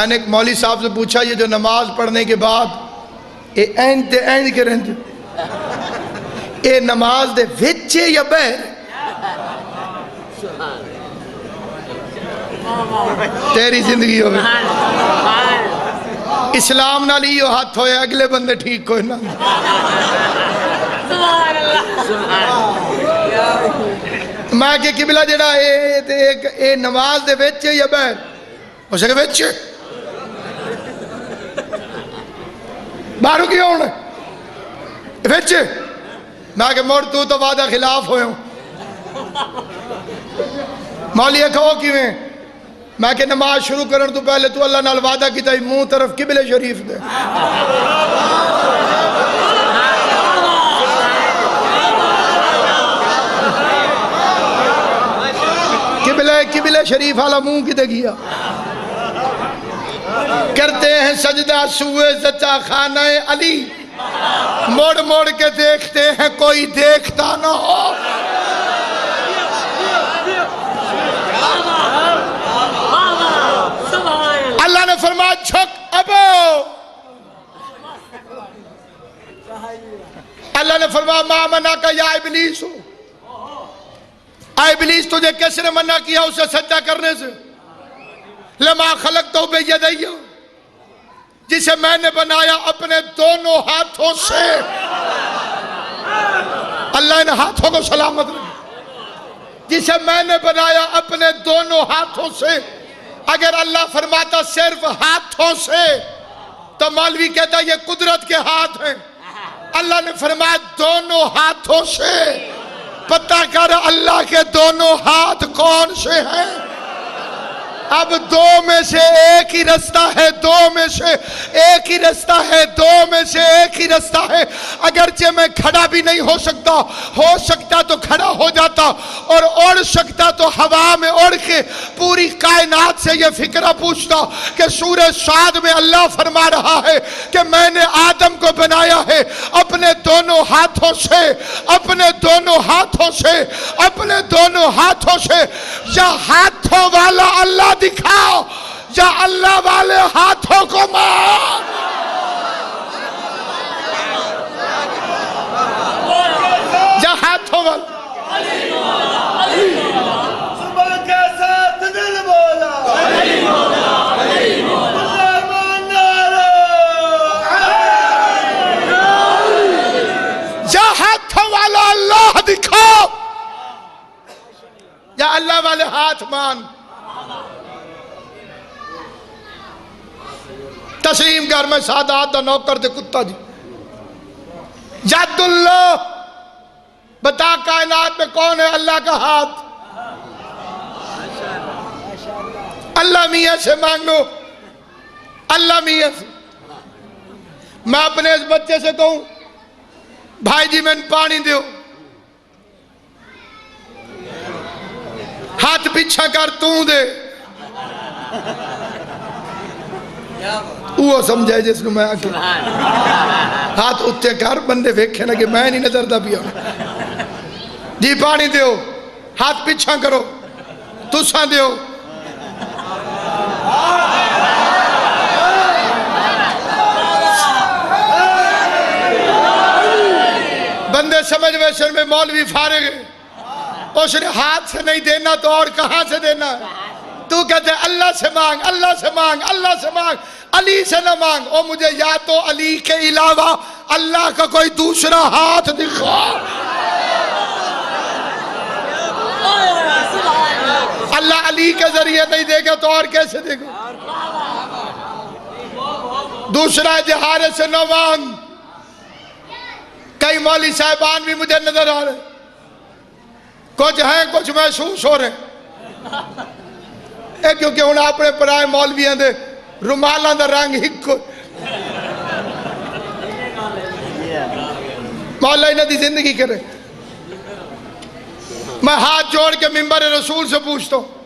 میں نے ایک مولوی صاحب سے پوچھا یہ جو نماز پڑھنے کے بعد اے اینڈ تے اینڈ کے رہتے اے نماز دے وچے یا بہر تیری زندگی ہوئے اسلام نہ لیو ہاتھ ہوئے اگلے بندے ٹھیک کوئی نہ میں کہ قبلہ جڑا اے نماز دے وچے یا بہر اسے کہ وچے بارو کیا ہونا وچے میں کہ موڑ تو وعدہ خلاف ہوئے ہوں مولی کہو کیویں میں کہ نماز شروع کرن تو پہلے تو اللہ نال وعدہ کیتا ہی منہ طرف قبلہ شریف دے قبلہ شریف والا منہ کی دے گیا کرتے ہیں سجدہ سوئے زچا خانہ علی موڑ موڑ کے دیکھتے ہیں کوئی دیکھتا نہ ہو اللہ نے فرمایا جھک ابو اللہ نے فرمایا ما منع کا یا ابلیس ہو اے ابلیس تجھے کس نے منع کیا اسے سجدہ کرنے سے لما خلقتو بیدیہ جسے میں نے بنایا اپنے دونوں ہاتھوں سے اللہ نے ہاتھوں کو سلامت رکھا جسے میں نے بنایا اپنے دونوں ہاتھوں سے اگر اللہ فرماتا صرف ہاتھوں سے تو مولوی کہتا یہ قدرت کے ہاتھ ہیں اللہ نے فرمایا دونوں ہاتھوں سے پتہ کر اللہ کے دونوں ہاتھ کون سے ہیں اب دو میں سے ایک ہی رستہ ہے دو میں سے ایک ہی رستہ ہے دو میں سے ایک ہی رستہ ہے اگرچہ میں کھڑا بھی نہیں ہو سکتا تو کھڑا ہو جاتا اور اڑ سکتا تو ہوا میں اڑ کے پوری کائنات سے یہ فکرہ پوچھتا کہ سورہ صاد میں اللہ فرما رہا ہے کہ میں نے آدم کو بنایا ہے اپنے دونوں ہاتھوں سے اپنے دونوں ہاتھوں سے اپنے دونوں ہاتھوں سے یا ہاتھوں والا اللہ دکھاؤ یا اللہ والے ہاتھوں کو مار یا ہاتھوں والے صبح کے ساتھ دل بولا یا ہاتھوں والا اللہ دکھاؤ یا اللہ والے ہاتھ مان تسلیم کر میں سادات دا نوکر دے کتا جی جد اللہ بتا کائنات میں کون ہے اللہ کا ہاتھ اللہ میاں سے مانگو اللہ میاں سے میں اپنے اس بچے سے کہوں بھائی جی میں پانی دیو ہاتھ پیچھا کر تو دے وہ سمجھائے جس کو میں آکے ہاتھ اتے کر بندے ویکھے نا کہ میں نہیں نظر دا پیا جی پانی دیو ہاتھ پیچھا کرو تساں دیو بندے سمجھ ویسن میں مولوی فارغ ہے اس نے ہاتھ سے نہیں دینا تو اور کہاں سے دینا تو کہتے ہیں اللہ سے مانگ اللہ سے مانگ اللہ سے مانگ علی سے نہ مانگ او مجھے یا تو علی کے علاوہ اللہ کا کوئی دوسرا ہاتھ دکھا اللہ علی کے ذریعے نہیں دے گا تو اور کیسے دے گا دوسرا جہارے سے نہ مانگ کئی مولوی صاحبان بھی مجھے نظر آ رہے کچھ ہیں کچھ محسوس ہو رہے اے کیونکہ انہاں اپنے پرائے مولویاں دے رومالاں دا رنگ ہکو مولا انہاں دی زندگی کرے میں ہاتھ جوڑ کے منبر رسول سے پوچھتا ہوں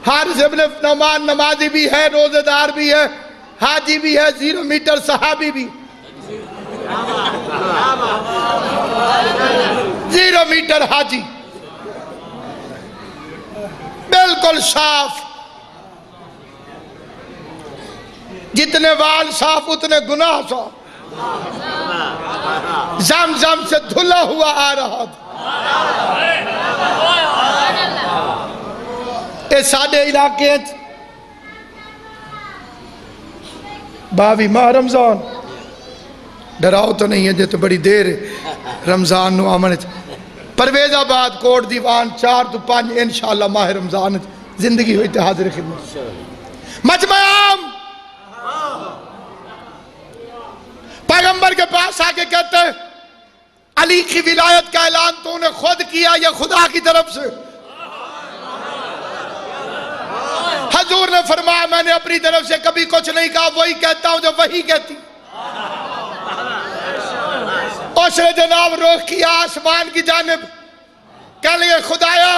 حارث ابن نعمان نمازی بھی ہے روزہ دار بھی ہے حاجی بھی ہے 0 میٹر صحابی بھی 0 میٹر حاجی بالکل صاف جتنے وال صاف اتنے گناہ صاف. زمزم سے دھلا ہوا آ رہا تھا. اے ساڑھے علاقے باوی ماہ رمضان ڈراؤ تو نہیں ہے جے تو بڑی دیر ہے رمضان نو آمنے پرویز آباد کوٹ دیوان 4 تو 5 انشاءاللہ ماہ رمضان زندگی ہوئی تے حاضر خدمت. مجمع عام پیغمبر کے پاس آکے کہتے ہیں علی کی ولایت کا اعلان تو نے خود کیا یا خدا کی طرف سے؟ حضور نے فرمایا میں نے اپنی طرف سے کبھی کچھ نہیں کہا, وہی کہتا ہوں جو وہی کہتی. اس نے جناب رخ کیا آسمان کی جانب, کہہ لئے خدایا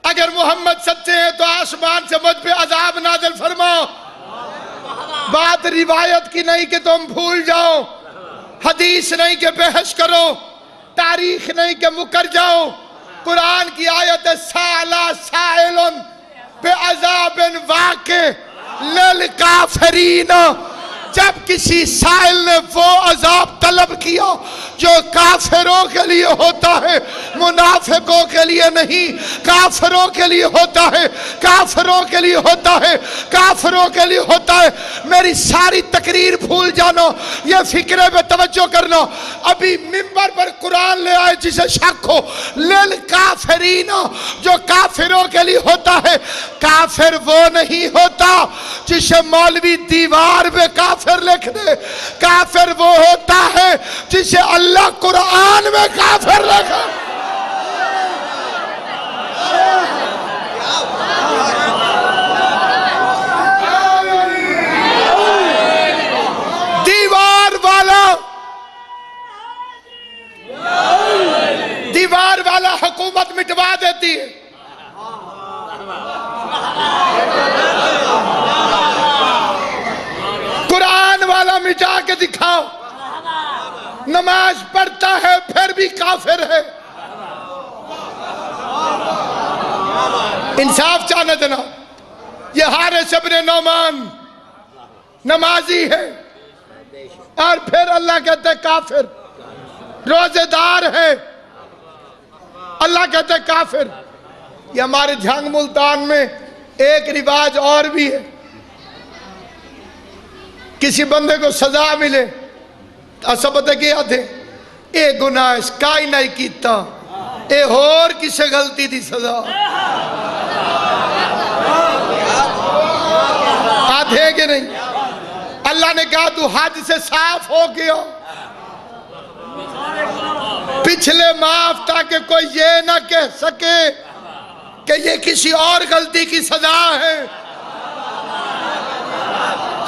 اگر محمد سچے ہیں تو آسمان سے مجھ پہ عذاب نازل فرماؤ. بات روایت کی نہیں کہ تم بھول جاؤ, حدیث نہیں کہ بحث کرو, تاریخ نہیں کہ مکر جاؤ. قرآن کی آیت سالا سائلن بعذاب واقع للکافرین. جب کسی سائل نے وہ عذاب طلب کیا جو کافروں کے لیے ہوتا ہے, منافقوں کے لیے نہیں, کافروں کے لیے ہوتا ہے, کافروں کے لیے ہوتا ہے, کافروں کے لیے ہوتا ہے. میری ساری تقریر بھول جانا, یہ فکرے میں توجہ کرنا. ابھی منبر پر قرآن لے آئے جسے شک ہو, للکافرین جو کافروں کے لیے ہوتا ہے. کافر وہ نہیں ہوتا جسے مولوی دیوار پہ کافر لکھ دے, کافر وہ ہوتا ہے جسے اللہ قرآن میں کافر لکھا. دیوار والا حکومت مٹوا دیتی ہے, قرآن والا مٹا کے دکھاؤ. نماز پڑھتا ہے پھر بھی کافر ہے. انصاف چاہنا جناب. یہ حارث ابن نعمان نمازی ہے اور پھر اللہ کہتے ہے کافر. روزے دار ہے, اللہ کہتے ہے کافر. یہ ہمارے جھنگ ملتان میں ایک رواج اور بھی ہے, کسی بندے کو سزا ملے سبت کیا تھے اے گناہ اس کا ہی نہیں کیتا, اے اور کسے غلطی دی سزا آدھے کہ نہیں. اللہ نے کہا تو حج سے صاف ہو گیا, پچھلے معاف تاکہ کوئی یہ نہ کہہ سکے کہ یہ کسی اور غلطی کی سزا ہے.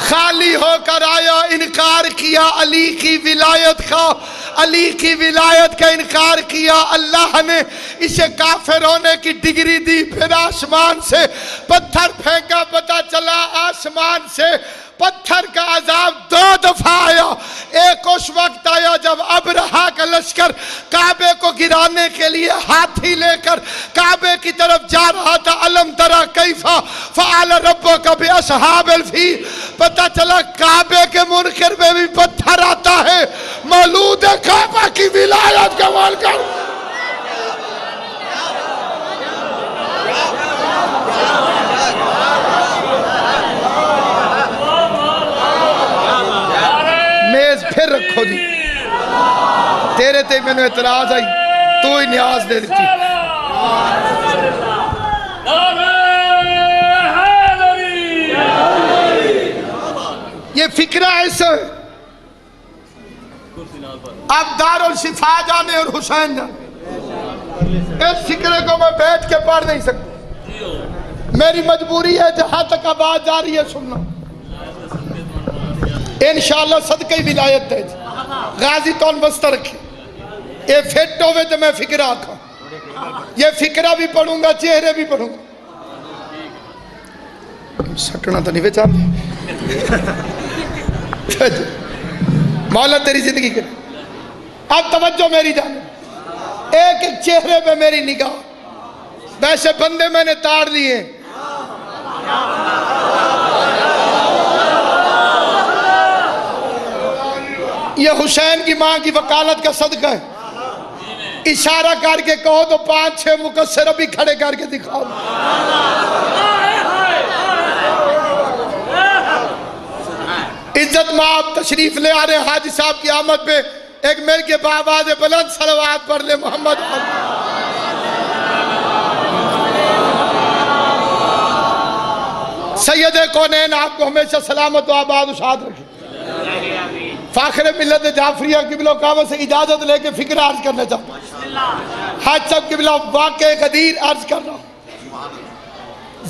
خالی ہو کر آیا, انکار کیا علی کی ولایت کا, علی کی ولایت کا انکار کیا. اللہ نے اسے کافر ہونے کی ڈگری دی. پھر آسمان سے پتھر پھینکا, پتہ چلا آسمان سے پتھر کا عذاب 2 دفعہ آیا. ایک اس وقت آیا جب ابرہا کا لشکر کعبے کو گرانے کے لیے ہاتھی لے کر کعبے کی طرف جا رہا تھا. علم ترى کیف فعل ربک باصحاب الفیل. پتہ چلا کعبے کے منکر میں بھی پتھر آتا ہے. مولود کعبہ کی ولایت کمال کر. پھر رکھو جی, تیرے تے میں نے اعتراض آئی, تو ہی نیاز دے دیتی. یہ فکرہ ایسا ہے. اب دارالشفا جانے اور حسین جانے, اس فکرے کو میں بیٹھ کے پڑھ نہیں سکتا. میری مجبوری ہے جہاں تک آواز جا رہی ہے سننا. انشاءاللہ صدقہ ولایت دے جی. غازی تون بستہ رکھے, یہ فٹ ہوئے تو میں فکرہ آکھا, یہ فکرہ بھی پڑھوں گا, چہرے بھی پڑھوں گا. سکنا تو نہیں بیچار دے. مولا تیری زندگی کرے. اب توجہ میری جانے, ایک ایک چہرے پہ میری نگاہ. ویسے بندے میں نے تاڑ لیے, یہ حسین کی ماں کی وکالت کا صدقہ ہے. اشارہ کر کے کہو تو 5-6 مقصر ابھی کھڑے کر کے دکھاؤ. عزت مآب تشریف لے آ رہے ہیں حاجی صاحب کی آمد پہ. ایک مل کے بآواز بلند صلوات پڑھ لے محمد. سید کونین آپ کو ہمیشہ سلامت و آباد و شاد رکھے. فاخر ملت جعفریہ قبلہ کعبہ سے اجازت لے کے فکر عرض کرنا چاہتا ہوں. حاج صاحب قبلہ واقع قدیر عرض کر رہا ہوں.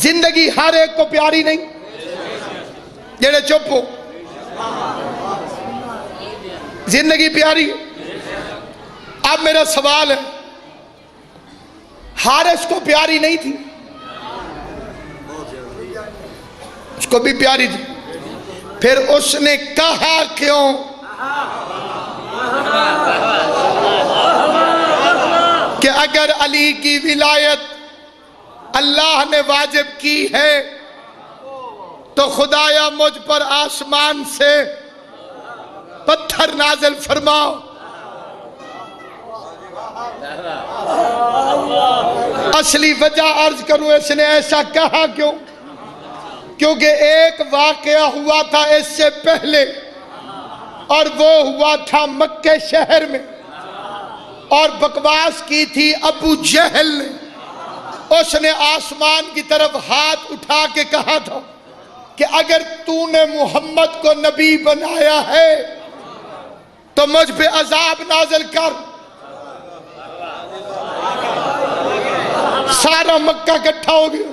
زندگی ہر ایک کو پیاری نہیں. جڑے چپ ہو, زندگی پیاری ہے. اب میرا سوال ہے, حارث کو پیاری نہیں تھی؟ اس کو بھی پیاری تھی. پھر اس نے کہا کیوں کہ اگر علی کی ولایت اللہ نے واجب کی ہے تو خدایا مجھ پر آسمان سے پتھر نازل فرماؤ. اصلی وجہ عرض کروں, اس نے ایسا کہا کیوں؟ کیونکہ ایک واقعہ ہوا تھا اس سے پہلے, اور وہ ہوا تھا مکہ شہر میں, اور بکواس کی تھی ابو جہل نے. اس نے آسمان کی طرف ہاتھ اٹھا کے کہا تھا کہ اگر تو نے محمد کو نبی بنایا ہے تو مجھ پہ عذاب نازل کر. سارا مکہ اکٹھا ہو گیا,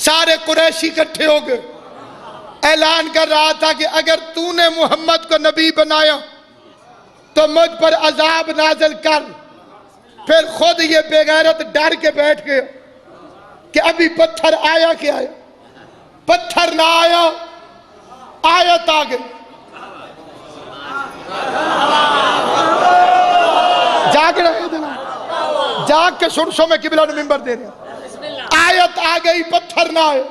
سارے قریشی اکٹھے ہو گئے. اعلان کر رہا تھا کہ اگر تو نے محمد کو نبی بنایا تو مجھ پر عذاب نازل کر. پھر خود یہ بے غیرت ڈر کے بیٹھ گیا کہ ابھی پتھر آیا کیا آیا. پتھر نہ آیا, آیت آ گئی. جاگ رہے تھے نا, جاگ کے سرسوں میں قبلہ نے منبر دے رہے. آیت آ گئی, پتھر نہ آئے.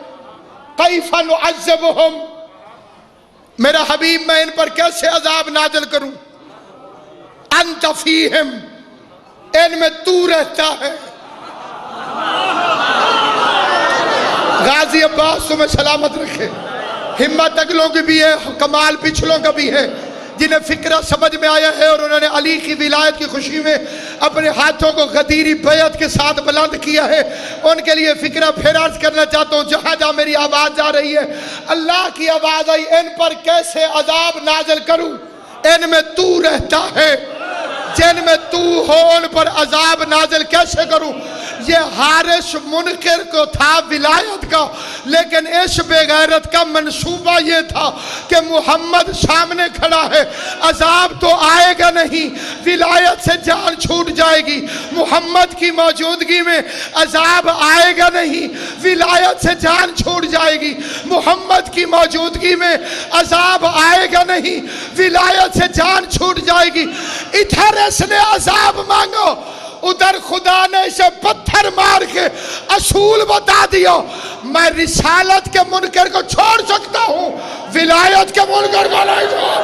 کیف نعذبہم, میرا حبیب میں ان پر کیسے عذاب نازل کروں. انت فیہم, ان میں تو رہتا ہے. غازی عباس تمہیں سلامت رکھے. ہمت اگلوں کی بھی ہے, کمال پچھلوں کا بھی ہے, جنہیں فکرہ سمجھ میں آیا ہے اور انہوں نے علی کی ولایت کی خوشی میں اپنے ہاتھوں کو غدیری بیعت کے ساتھ بلند کیا ہے. ان کے لیے فکرہ پھر عرض کرنا چاہتا ہوں. جہاں جہاں میری آواز جا رہی ہے, اللہ کی آواز آئی, ان پر کیسے عذاب نازل کروں, ان میں تو رہتا ہے. جن میں تو ہو ان پر عذاب نازل کیسے کروں. یہ حارث منکر کو تھا ولایت کا, لیکن اس بے غیرت کا منصوبہ یہ تھا کہ محمد سامنے کھڑا ہے, عذاب تو آئے گا نہیں, ولایت سے جان چھوٹ جائے گی. محمد کی موجودگی میں عذاب آئے گا نہیں, ولایت سے جان چھوٹ جائے گی. محمد کی موجودگی میں عذاب آئے گا نہیں, ولایت سے جان چھوٹ جائے گی. ادھر اس نے عذاب مانگو, ادھر خدا نے اسے پتھر مار کے اصول بتا دیا. میں رسالت کے منکر کو چھوڑ سکتا ہوں, ولایت کے منکر کو نہیں چھوڑ.